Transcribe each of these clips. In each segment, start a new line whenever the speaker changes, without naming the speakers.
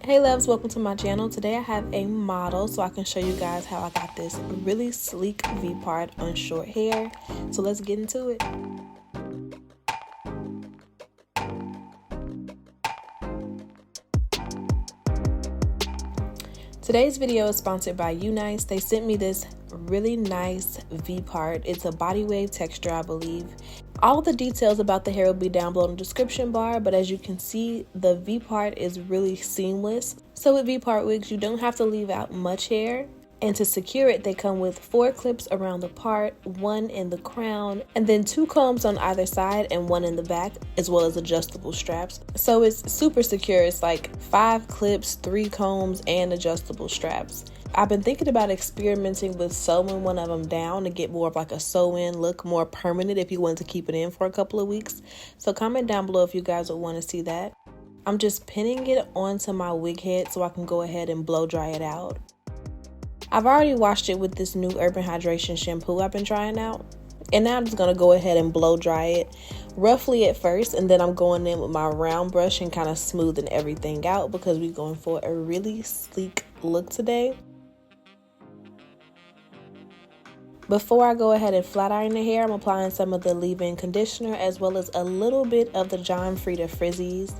Hey loves, welcome to my channel. Today I have a model so I can show you guys how I got this really sleek V-part on short hair. So let's get into it. Today's video is sponsored by Unice. They sent me this really nice V-part. It's a body wave texture, I believe. All the details about the hair will be down below in the description bar, but as you can see, the V-part is really seamless. So with V-part wigs, you don't have to leave out much hair. And to secure it, they come with 4 clips around the part, 1 in the crown, and then 2 combs on either side and 1 in the back, as well as adjustable straps. So it's super secure. It's like 5 clips, 3 combs, and adjustable straps. I've been thinking about experimenting with sewing one of them down to get more of like a sew-in look, more permanent if you want to keep it in for a couple of weeks. So comment down below if you guys would want to see that. I'm just pinning it onto my wig head so I can go ahead and blow dry it out. I've already washed it with this new Urban Hydration shampoo I've been trying out. And now I'm just going to go ahead and blow dry it roughly at first. And then I'm going in with my round brush and kind of smoothing everything out because we're going for a really sleek look today. Before I go ahead and flat iron the hair, I'm applying some of the leave-in conditioner as well as a little bit of the John Frieda Frizzies.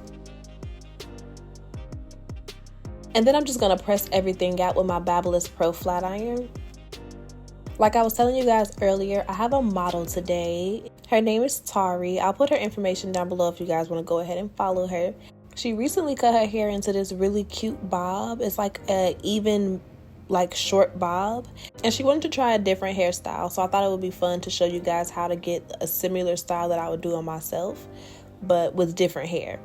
And then I'm just going to press everything out with my Babyliss Pro flat iron. Like I was telling you guys earlier, I have a model today. Her name is Tari. I'll put her information down below if you guys want to go ahead and follow her. She recently cut her hair into this really cute bob. It's like a even short bob. And she wanted to try a different hairstyle. So I thought it would be fun to show you guys how to get a similar style that I would do on myself, but with different hair.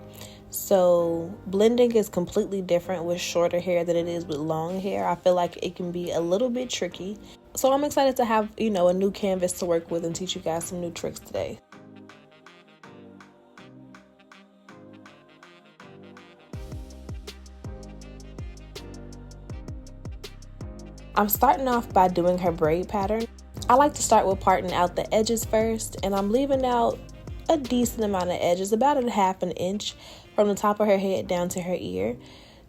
So blending is completely different with shorter hair than it is with long hair. I feel like it can be a little bit tricky. So I'm excited to have, a new canvas to work with and teach you guys some new tricks today. I'm starting off by doing her braid pattern. I like to start with parting out the edges first, and I'm leaving out a decent amount of edges, about a ½ inch from the top of her head down to her ear,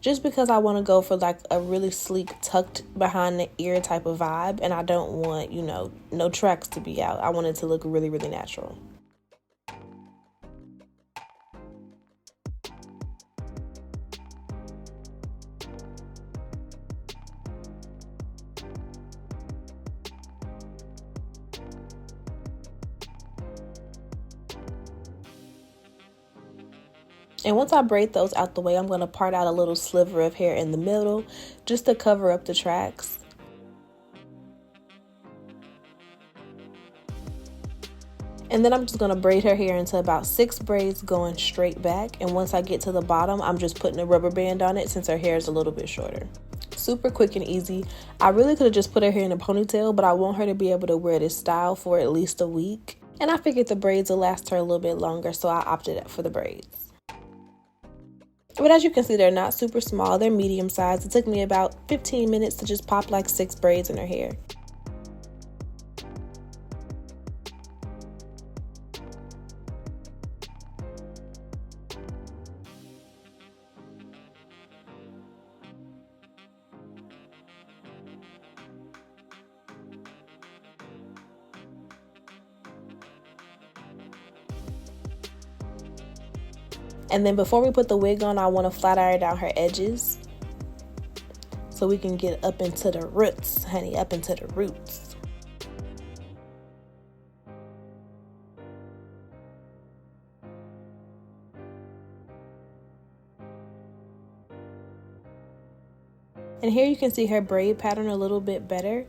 just because I want to go for like a really sleek tucked behind the ear type of vibe, and I don't want, no tracks to be out. I want it to look really, really natural. And once I braid those out the way, I'm going to part out a little sliver of hair in the middle just to cover up the tracks. And then I'm just going to braid her hair into about 6 braids going straight back. And once I get to the bottom, I'm just putting a rubber band on it since her hair is a little bit shorter. Super quick and easy. I really could have just put her hair in a ponytail, but I want her to be able to wear this style for at least a week. And I figured the braids will last her a little bit longer, so I opted for the braids. But as you can see, they're not super small, they're medium sized. It took me about 15 minutes to just pop like 6 braids in her hair. And then before we put the wig on, I want to flat iron down her edges so we can get up into the roots, honey, up into the roots. And here you can see her braid pattern a little bit better.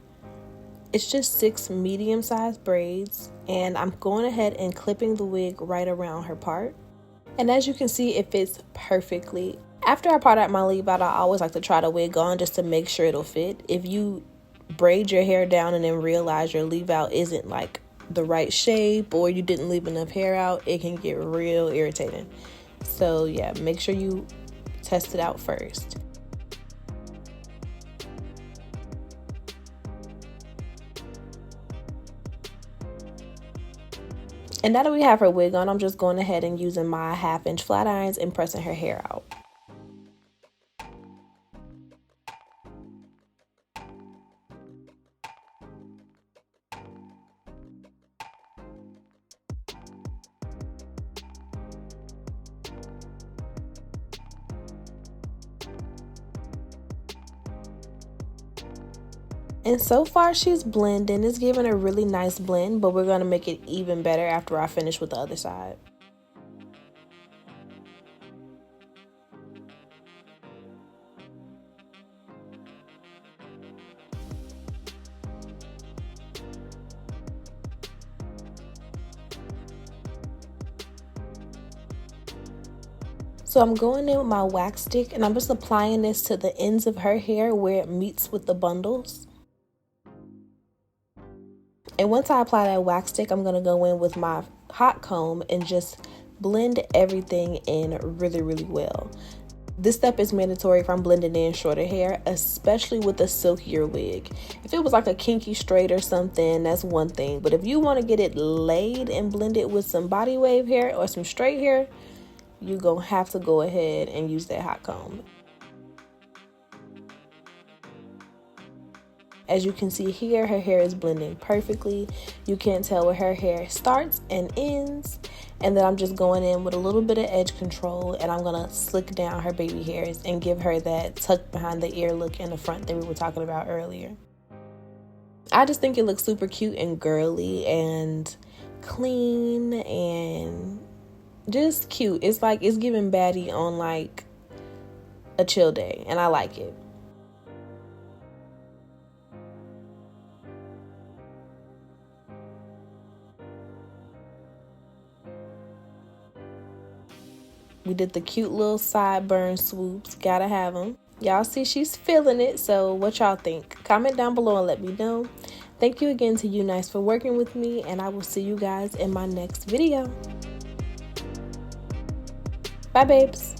It's just 6 medium-sized braids, and I'm going ahead and clipping the wig right around her part. And as you can see, it fits perfectly. After I part out my leave out, I always like to try the wig on just to make sure it'll fit. If you braid your hair down and then realize your leave out isn't like the right shape, or you didn't leave enough hair out, it can get real irritating. So yeah, make sure you test it out first. And now that we have her wig on, I'm just going ahead and using my 1/2 inch flat irons and pressing her hair out. And so far she's blending. It's giving a really nice blend, but we're going to make it even better after I finish with the other side. So I'm going in with my wax stick and I'm just applying this to the ends of her hair where it meets with the bundles. And once I apply that wax stick, I'm going to go in with my hot comb and just blend everything in really, really well. This step is mandatory if I'm blending in shorter hair, especially with a silkier wig. If it was like a kinky straight or something, that's one thing. But if you want to get it laid and blend it with some body wave hair or some straight hair, you're going to have to go ahead and use that hot comb. As you can see here, her hair is blending perfectly. You can't tell where her hair starts and ends. And then I'm just going in with a little bit of edge control and I'm going to slick down her baby hairs and give her that tuck behind the ear look in the front that we were talking about earlier. I just think it looks super cute and girly and clean and just cute. It's like it's giving baddie on like a chill day, and I like it. We did the cute little sideburn swoops. Gotta have them. Y'all see she's feeling it. So what y'all think? Comment down below and let me know. Thank you again to Unice for working with me, and I will see you guys in my next video. Bye, babes.